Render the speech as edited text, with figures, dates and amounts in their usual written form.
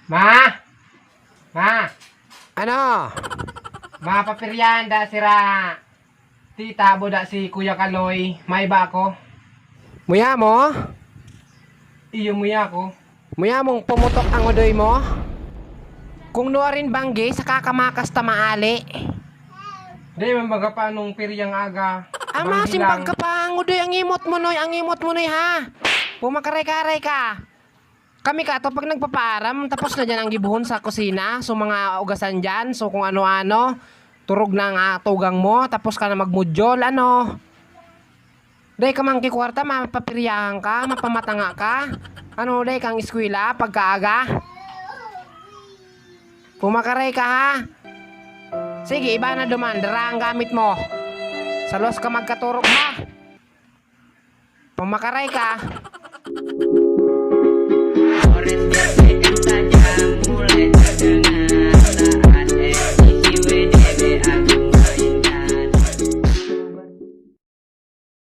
Ma! Ma! Ano? Mapapiryan da sira tita bo da si Kuya Kaloy. May ba ako? Muya mo? Iyo muya ko. Muya mong pumutok ang udoy mo? Kung nuwarin banggi, sa kakamakas tamaali. Di man baga pa nung piryang aga. Ama, Banggi simpag lang. ka pa ang udoy, ang imot mo noy, ha? Pumakaray-karay ka. Kami ka to pag nagpaparam, tapos na dyan ang gibuhon sa kusina. So mga ugasan dyan, so kung ano-ano. Turog na nga tugang mo, tapos ka na magmudyol, ano. Day ka mang kikwarta, mapapiryahan ka, mapamatanga ka. Ano, day kang eskwela, pagkaaga. Pumakaray ka, ha? Sige, iba na duman, dara ang gamit mo. Salos ka magkaturog, ha? Pumakaray ka.